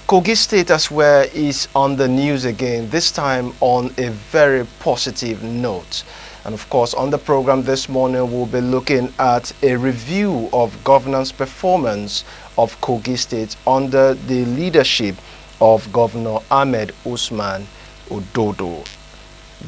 Kogi State as well is on the news again, this time on a very positive note. And of course, on the program this morning, we'll be looking at a review of governance performance of Kogi State under the leadership of Governor Ahmed Usman Ododo.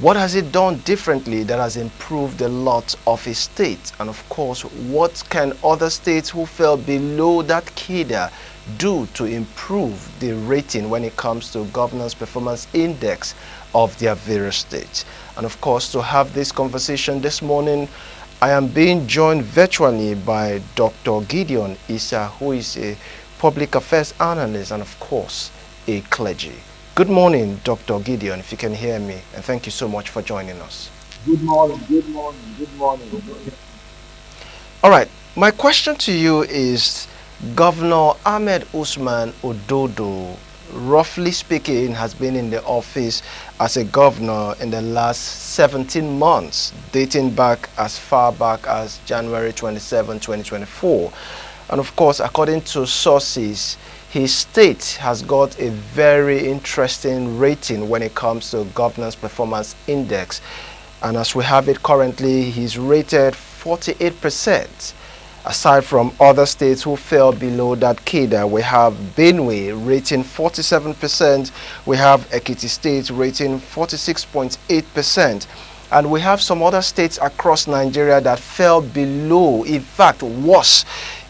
What has it done differently that has improved a lot of his state? And of course, what can other states who fell below that cadre do to improve the rating when it comes to governance performance index of their various states? And of course, to have this conversation this morning, I am being joined virtually by Dr. Gideon Issa, who is a public affairs analyst and of course a clergy. Good morning, Dr. Gideon, if you can hear me, and thank you so much for joining us. Good morning, good morning, good morning. All right, my question to you is, Governor Ahmed Usman Ododo, roughly speaking, has been in the office as a governor in the last 17 months, dating back as far back as January 27, 2024. And of course, according to sources, his state has got a very interesting rating when it comes to governance performance index. And as we have it currently, he's rated 48%. Aside from other states who fell below that cadre, we have Benue rating 47%, we have Ekiti State rating 46.8%, and we have some other states across Nigeria that fell below, in fact worse,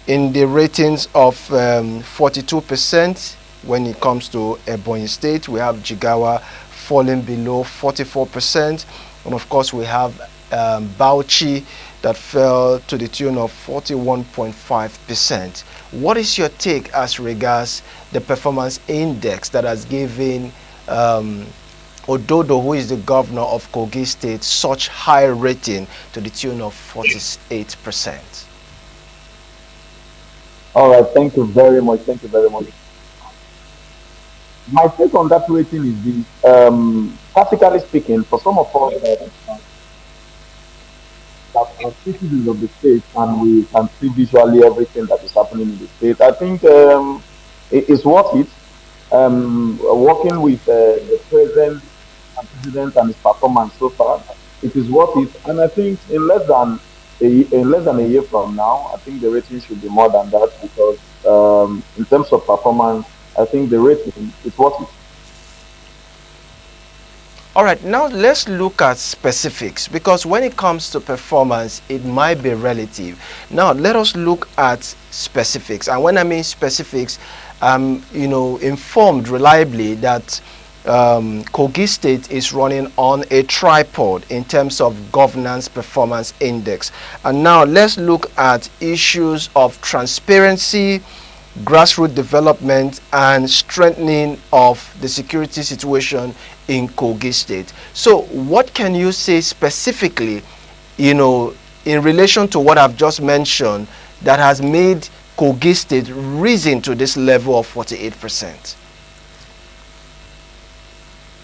in the ratings of 42% when it comes to Ebonyi State. We have Jigawa falling below 44%, and of course we have Bauchi that fell to the tune of 41.5%. What is your take as regards the performance index that has given Ododo, who is the governor of Kogi State, such high rating to the tune of 48%? All right, thank you very much. Thank you very much. My take on that rating is this. Practically speaking, for some of us that are citizens of the state and we can see visually everything that is happening in the state, I think it's worth it. Working with the president and his performance so far, it is worth it. And I think in less than a year from now, I think the rating should be more than that because in terms of performance, I think the rating is worth it. All right, now let's look at specifics, because when it comes to performance, it might be relative. Now let us look at specifics, and when I mean specifics, informed reliably that Kogi State is running on a tripod in terms of governance performance index. And now let's look at issues of transparency, grassroots development, and strengthening of the security situation in Kogi State. So what can you say specifically, in relation to what I've just mentioned, that has made Kogi State risen to this level of 48%?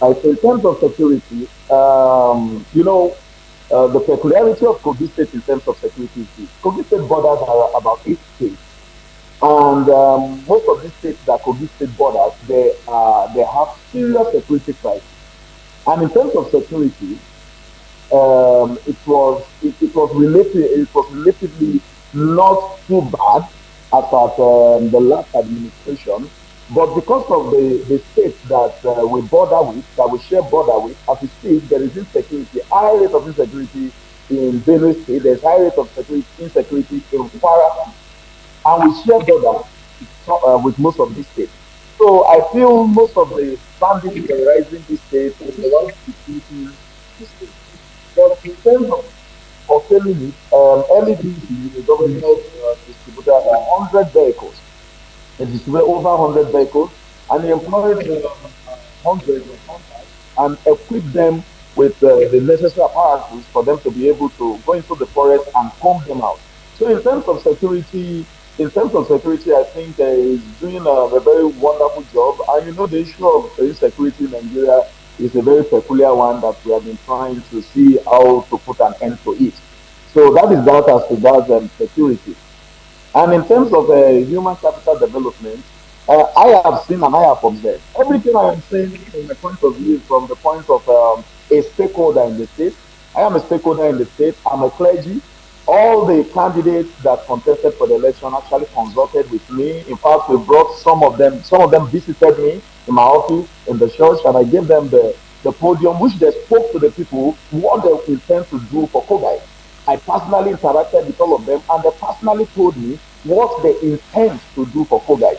In terms of security, the peculiarity of Kogi State in terms of security is this. Kogi State borders are about 8 states. And most of these states that Kogi State borders, they have serious security crisis. And in terms of security, it was relatively not too bad as at the last administration. But because of the states that we border with, that we share border with, as we speak, there is insecurity, high rate of insecurity in Benue State, there's high rate of insecurity in Kwara, and we share border with most of these states. So I feel most of the bandits terrorizing these states is the ones defeating these states. But in terms of selling it, LEDC, the government distributed 100 vehicles. They distributed over 100 vehicles, and they employed hundreds of contracts and equipped them with the necessary apparatus for them to be able to go into the forest and comb them out. So in terms of security, I think is doing a very wonderful job. And the issue of insecurity in Nigeria is a very peculiar one that we have been trying to see how to put an end to it. So that is that as regards security. And in terms of human capital development, I have seen and I have observed. Everything I am saying from my point of view is from the point of a stakeholder in the state. I am a stakeholder in the state. I'm a clergy. All the candidates that contested for the election actually consulted with me. In fact, we brought some of them. Some of them visited me in my office in the church, and I gave them the podium, which they spoke to the people what they intend to do for Kogi. I personally interacted with all of them, and they personally told me what they intend to do for Kogi.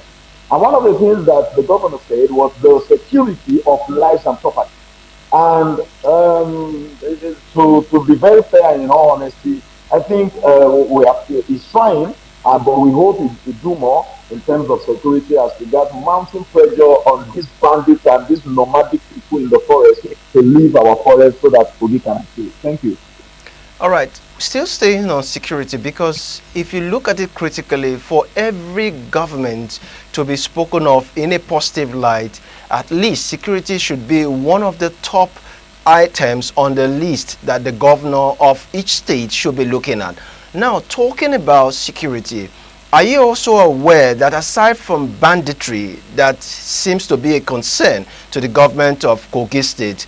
And one of the things that the governor said was the security of lives and property. And to be very fair, in all honesty, I think we are is trying, but we hope it do more in terms of security as regards mounting pressure on these bandits and these nomadic people in the forest to leave our forest so that we can escape. Thank you. All right, still staying on security, because if you look at it critically, for every government to be spoken of in a positive light, at least security should be one of the top items on the list that the governor of each state should be looking at. Now, talking about security, are you also aware that aside from banditry that seems to be a concern to the government of Kogi State,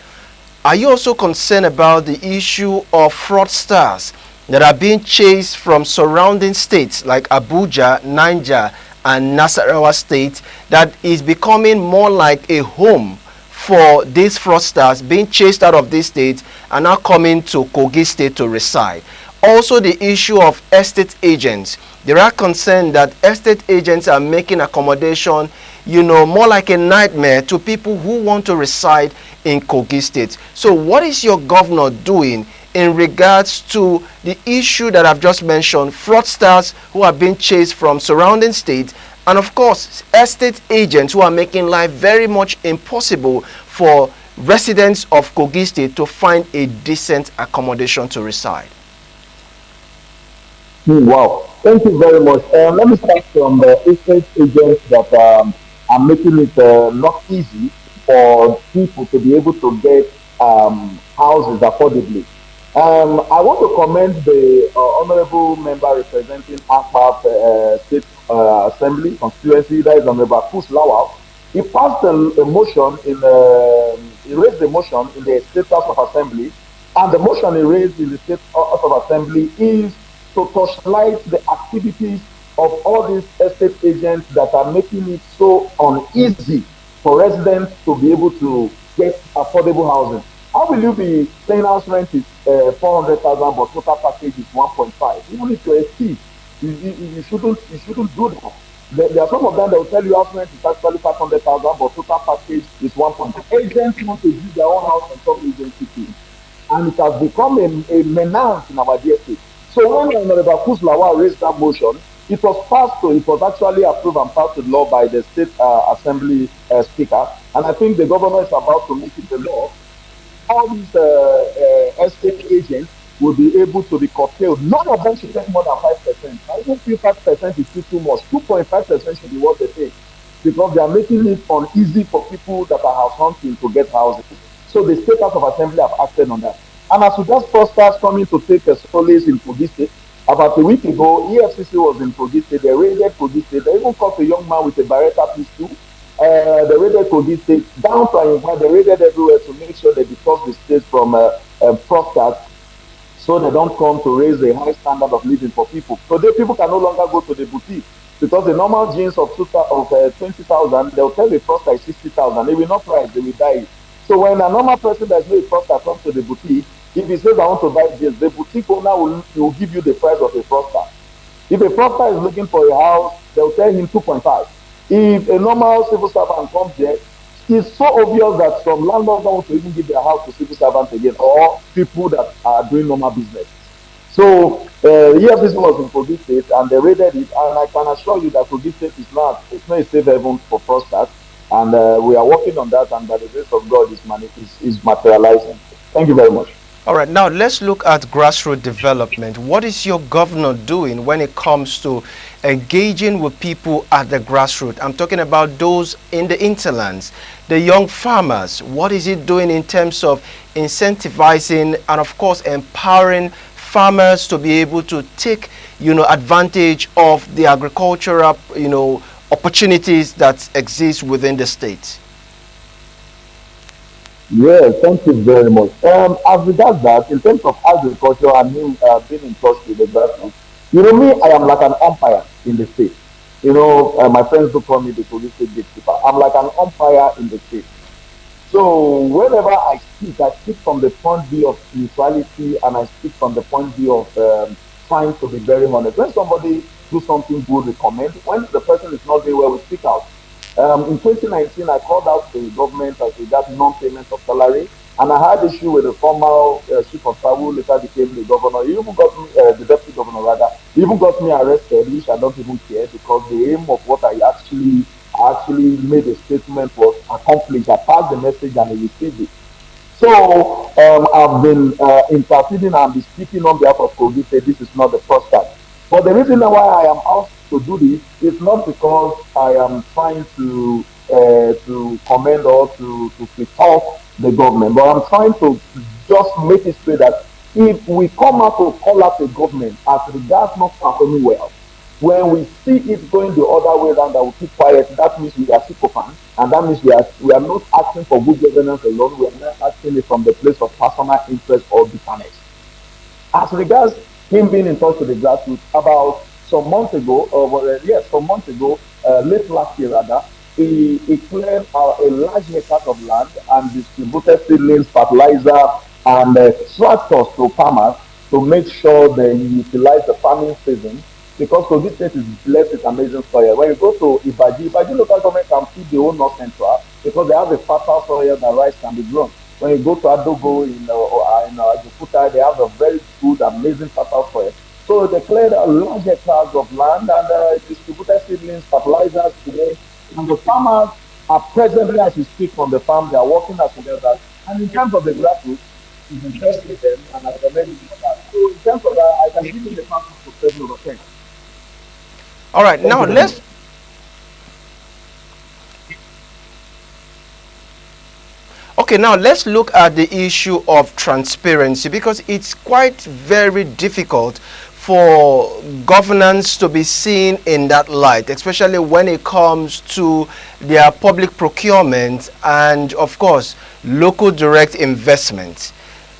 are you also concerned about the issue of fraudsters that are being chased from surrounding states like Abuja, Niger, and Nasarawa State, that is becoming more like a home for these fraudsters being chased out of this state and now coming to Kogi State to reside? Also, the issue of estate agents. There are concerns that estate agents are making accommodation, more like a nightmare to people who want to reside in Kogi State. So what is your governor doing in regards to the issue that I've just mentioned, fraudsters who are being chased from surrounding states, and of course estate agents who are making life very much impossible for residents of Kogi State to find a decent accommodation to reside? Wow. Thank you very much. Let me start from the estate agents that are making it not easy for people to be able to get houses affordably. I want to commend the honorable member representing APAP State Assembly constituency, that is Honorable Kus Lawal. He passed a motion he raised a motion in the State House of Assembly, and the motion he raised in the State House of Assembly is to torchlight the activities of all these estate agents that are making it so uneasy for residents to be able to get affordable housing. How will you be saying house rent is 400,000 but total package is 1.5? Even if you're a thief, you shouldn't do that. There are some of them that will tell you house rent is actually 500,000 but total package is 1.5. Agents want to use their own house on top agency fee, and it has become a menace in our dear state. So when Honorable Kuslawa raised that motion, it was actually approved and passed to law by the State Assembly Speaker, and I think the governor is about to make it a law. All these estate agents will be able to be curtailed. None of them should take more than 5%. I don't feel 5% is still too much. 2.5% should be what they take, because they are making it uneasy for people that are house hunting to get houses. So the State House of Assembly have acted on that. And as regards fraudsters coming to take a solace in Kogi State, about a week ago, EFCC was in Kogi State. They raided Kogi State. They even caught a young man with a Beretta pistol. They raided Kogi State down to Ayinba. They raided everywhere to make sure they detox the state from fraudsters, so they don't come to raise a high standard of living for people. Today, people can no longer go to the boutique because the normal jeans of 20,000, they'll tell the fraudster is 60,000. They will not price, they will die. So when a normal person that's no fraudster comes to the boutique, if he says I want to buy jeans, the boutique owner will give you the price of a fraudster. If a fraudster is looking for a house, they'll tell him 2.5. If a normal civil servant comes there, it's so obvious that some landlords don't want to even give their house to civil servants again, or people that are doing normal business. So EFCC was in Kogi State and they raided it, and I can assure you that Kogi State it's not a safe haven for fraudsters, and we are working on that, and by the grace of God is materializing. Thank you very much. All right, now let's look at grassroots development. What is your governor doing when it comes to engaging with people at the grassroots? I'm talking about those in the interlands, the young farmers. What is it doing in terms of incentivizing and, of course, empowering farmers to be able to take, advantage of the agricultural, opportunities that exist within the state? Yeah, thank you very much. As regards that, in terms of agriculture and me being in touch with the grassroots, me, I am like an umpire in the state. My friends do call me the police state gatekeeper. I'm like an umpire in the state. So whenever I speak from the point of view of spirituality and I speak from the point of view of trying to be very honest. When somebody do something good, we comment. When the person is not doing well, we speak out. In 2019, I called out the government as regards non-payment of salary, and I had issue with the former chief of staff who later became the governor. He even got me, the deputy governor rather, he even got me arrested, which I don't even care because the aim of what I actually made a statement was accomplished. I passed the message and he received it. So I've been interceding and be speaking on behalf of Kogi. Say this is not the first time. But the reason why I am asked to do this is not because I am trying to commend or to talk the government, but I'm trying to just make it clear that if we come out to call out the government as regards not performing well, when we see it going the other way around, that we keep quiet, that means we are sycophants, and that means we are not asking for good governance alone. We are not asking it from the place of personal interest or bitterness. As regards him being in touch with the grassroots, about some months ago, or yes, some months ago, late last year rather, he cleared a large hectare of land and distributed seedlings, fertilizer, and tractors to farmers to make sure they utilize the farming season because Kogi State is blessed with amazing soil. When you go to Ibaji local government can feed the whole North Central because they have a fertile soil that rice can be grown. When you go to Adogo in Ajokuta, they have a very good, amazing fertile soil. So they cleared a large hectares of land and distributed seedlings, fertilizers to them. And the farmers are presently, as we speak from the farm, they are working as together. And in terms of the grassroots, it's interesting them and I recommend it for that. So in terms of that, I can give you the passes to 7/10. All right, Thank now you very much. let's look at the issue of transparency because it's quite very difficult for governance to be seen in that light, especially when it comes to their public procurement and, of course, local direct investment.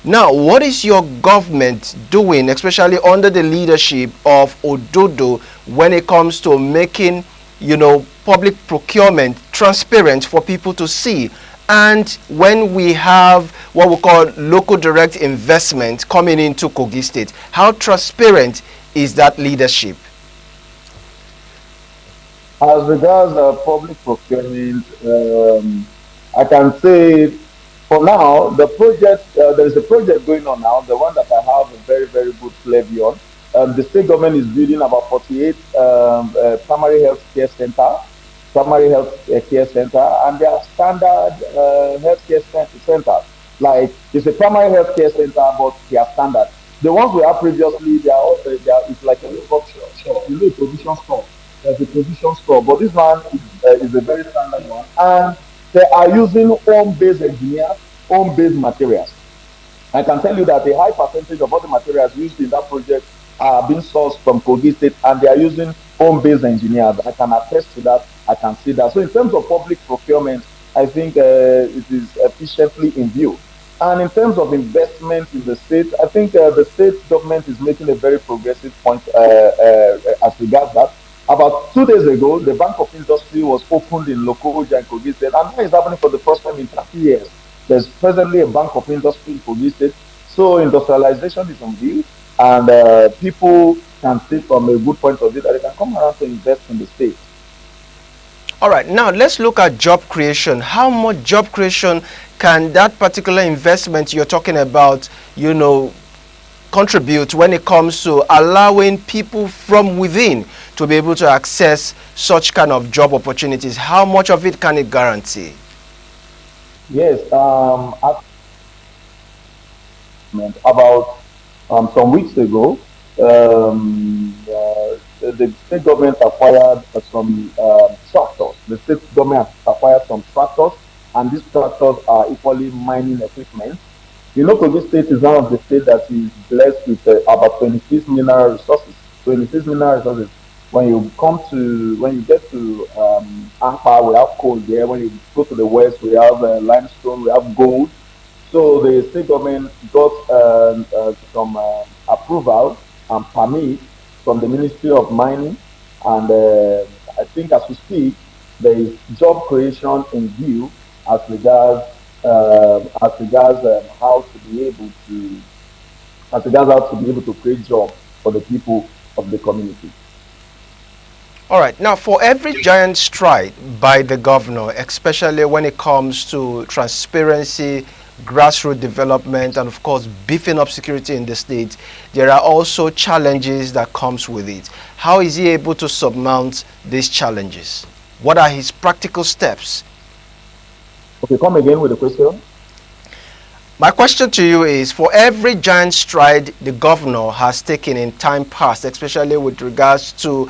Now, what is your government doing, especially under the leadership of Ododo, when it comes to making, public procurement transparent for people to see? And when we have what we call local direct investment coming into Kogi State, how transparent is that leadership? As regards public procurement, I can say for now, there is a project going on now, the one that I have a very, very good flavor on. The state government is building about 48 primary health care center, and they are standard health care centers. Like it's a primary health care center, but they are standard. The ones we have previously, it's like a local shop, a provision store. There's a provision store, but this one is a very standard one, and they are using home-based engineers, home-based materials. I can tell you that a high percentage of all the materials used in that project are being sourced from Kogi State and they are using home-based engineers. I can attest to that. I can see that. So in terms of public procurement, I think it is efficiently in view. And in terms of investment in the state, I think the state government is making a very progressive point as regards that. About 2 days ago, the Bank of Industry was opened in Lokoja and Kogi State, and that is happening for the first time in 30 years. There's presently a Bank of Industry in Kogi State. So industrialization is on view, and people can see from a good point of view that they can come around to invest in the state. All right, now let's look at job creation. How much job creation can that particular investment you're talking about, contribute when it comes to allowing people from within to be able to access such kind of job opportunities? How much of it can it guarantee? Yes, about some weeks ago, the state government acquired some tractors. The state government acquired some tractors, and these tractors are equally mining equipment. Kogi State is one of the states that is blessed with about 26 mineral resources. 26 mineral resources. When you get to Ampa, we have coal there. When you go to the west, we have limestone, we have gold. So the state government got some approval and permit from the Ministry of Mining, and I think as we speak, there is job creation in view as regards how to be able to create job for the people of the community. All right. Now, for every giant stride by the governor, especially when it comes to transparency, grassroots development, and of course beefing up security in the state, there are also challenges that comes with it. How is he able to surmount these challenges? What are his practical steps? Okay, come again with the question. My question to you is, for every giant stride the governor has taken in time past, especially with regards to,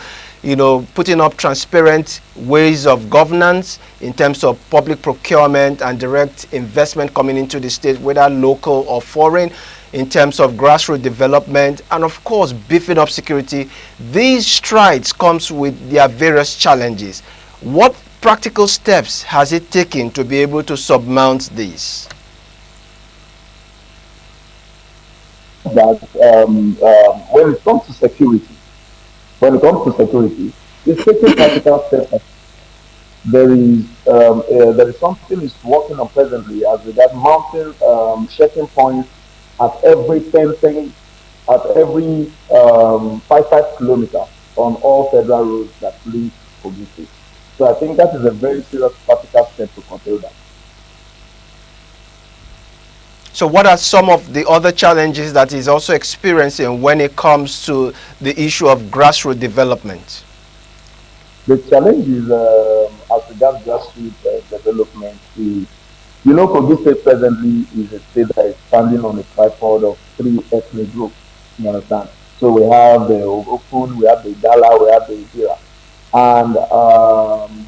putting up transparent ways of governance in terms of public procurement and direct investment coming into the state, whether local or foreign, in terms of grassroots development, and of course beefing up security, these strides comes with their various challenges. What practical steps has it taken to be able to surmount these? That when it comes to security, it's taking practical steps. There is something is working on presently as regards mounting checking points at every 10 at every 5 kilometers on all federal roads that link Kogi State. So I think that is a very serious practical step to control that. So what are some of the other challenges that he's also experiencing when it comes to the issue of grassroots development? The challenge is as regards grassroots development is, Kogi State presently is a state that is standing on a tripod of three ethnic groups. You understand? So we have the Okun, we have the Igala, we have the Ijira. And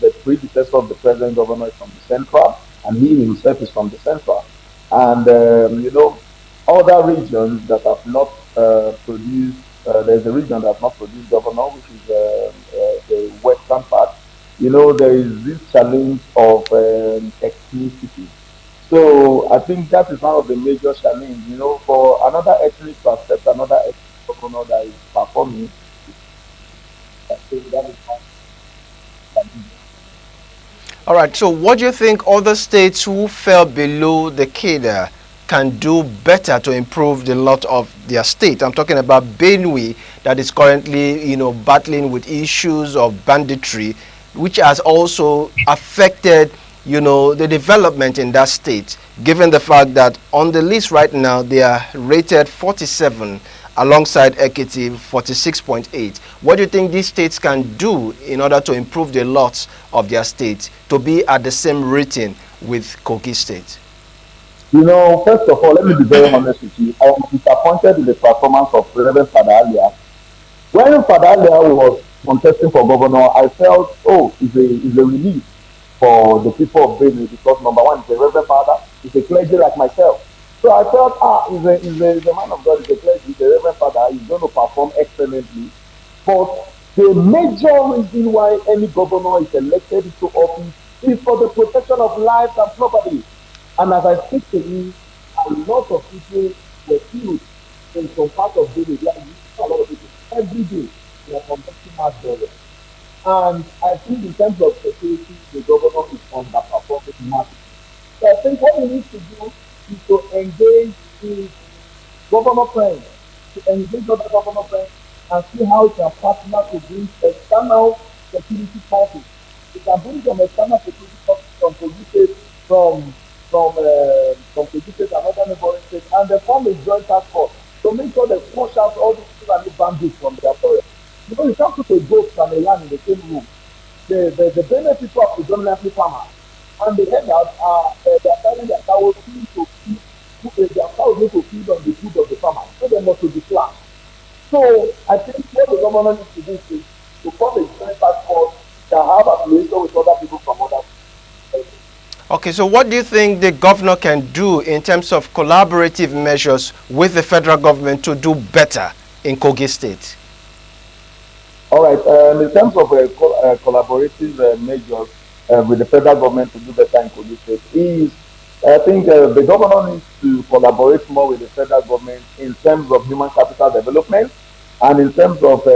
the predecessor of the present governor is from the central, and he himself is from the central. And other regions that have not produced. There's a region that has not produced governor, which is the western part. There is this challenge of ethnicity. So I think that is one of the major challenges. For another ethnic to accept another ethnic governor that is performing, I think that is one challenge. All right, so what do you think other states who fell below the cadre can do better to improve the lot of their state? I'm talking about Benue, that is currently, battling with issues of banditry, which has also affected, the development in that state, given the fact that on the list right now, they are rated 47 alongside Ekiti 46.8. What do you think these states can do in order to improve the lot of their state to be at the same rating with Kogi State? First of all, let me be very honest with you. I am disappointed in the performance of Reverend Father Alia. When Father Alia was contesting for governor, I felt, oh, it's a relief for the people of Benue because number one, he's a Reverend Father, he's a clergy like myself. So I felt, he's a man of God, he's a clergy, he's a Reverend Father, he's going to perform excellently. But the major reason why any governor is elected into office is for the protection of lives and property. And as I speak to you, a lot of people were killed in some part of the village. Like a lot of people every day they are conducting mass burial. And I think in terms of security, the governor is underperforming massively. So I think what we need to do is to engage with governor friends, to engage other governor friends and see how we can partner to bring external security forces. We can bring some external security forces from Kogi from Kogi and other neighboring states, and they form a joint task force to make sure they flush out all these Fulani bandits from their forest. You can't put a goat and a lamb in the same room. The Benue people are predominantly farmers, and the herders they are telling their cows to feed, their cows need to feed on the food of the farmers, so they must be flat. So I think what the government needs to do is to form a joint task force that have affiliation with other people from other places. Okay, so what do you think the governor can do in terms of collaborative measures with the federal government to do better in Kogi State? All right. In terms of collaborative measures with the federal government to do better in Kogi State, I think the governor needs to collaborate more with the federal government in terms of human capital development and in terms of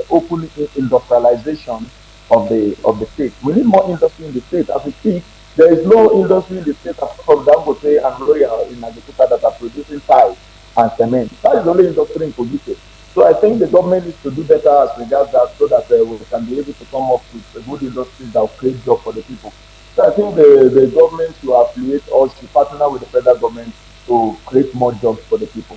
open industrialization of the state. We need more industry in the state. As we speak, there is no industry in the state apart from Dangote and Royal in Agriculture that are producing tile and cement. That is the only industry in Kogi State. So I think the government needs to do better as regards that so that we can be able to come up with a good industries that will create jobs for the people. So I think the government should affiliate or should partner with the federal government to create more jobs for the people.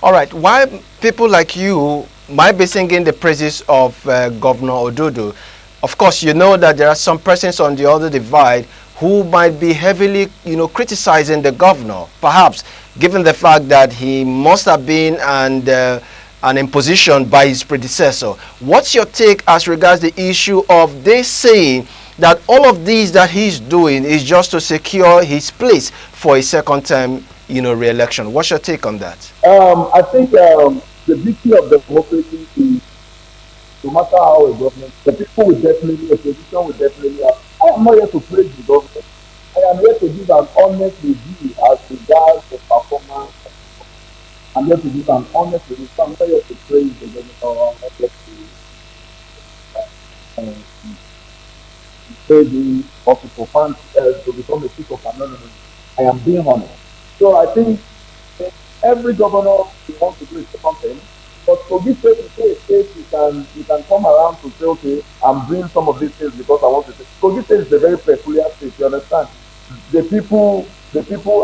All right. Why people like you might be singing the praises of Governor Ododo? Of course, you know that there are some persons on the other divide who might be heavily, criticizing the governor. Perhaps, given the fact that he must have been an imposition by his predecessor. What's your take as regards the issue of they saying that all of these that he's doing is just to secure his place for a second term, re-election? What's your take on that? I think the beauty of democracy is no matter how a government, the people will definitely, opposition will definitely have. I am not here to praise the government. I am here to give an honest review as regards the performance. I'm here to give an honest review. So I'm not here to praise the government or I'm not here to praise the or to profane, to become a speaker of anonymous. I am being honest. So I think every governor wants to do a second term. But to give state to say a state, you can come around to say, okay, I'm doing some of these things because I want to say. Kogi State is a very peculiar state, you understand? The people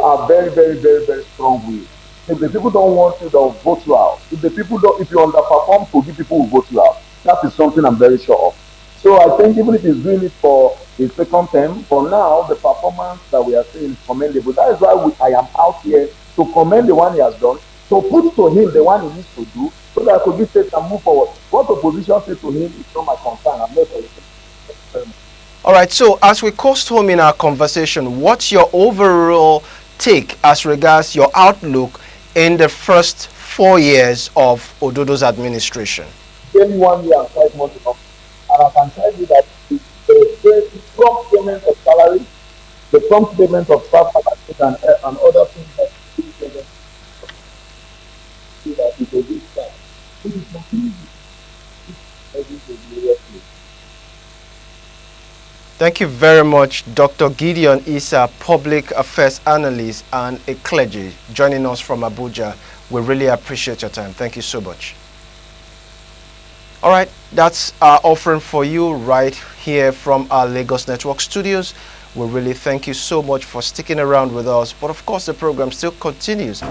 are very, very, very, very strong willed. If the people don't want you, they'll vote you out. If the people don't, if you underperform, Kogi people will vote you out. That is something I'm very sure of. So I think even if he's doing it for his second term, for now the performance that we are seeing is commendable. That is why I am out here to commend the one he has done, to put to him the one he needs to do, so that Kogi State can move forward. What opposition said to him is not my concern. I'm not political. All right, so as we coast home in our conversation, what's your overall take as regards your outlook in the first 4 years of Ododo's administration? Only 1 year and 5 months enough. And I can tell you that the prompt payment of salary, the prompt payment of staff and other things that it will be done. It is completely every. Thank you very much, Dr. Gideon Issa, Public Affairs Analyst and a clergy, joining us from Abuja. We really appreciate your time. Thank you so much. All right, that's our offering for you right here from our Lagos Network studios. We really thank you so much for sticking around with us. But of course, the program still continues.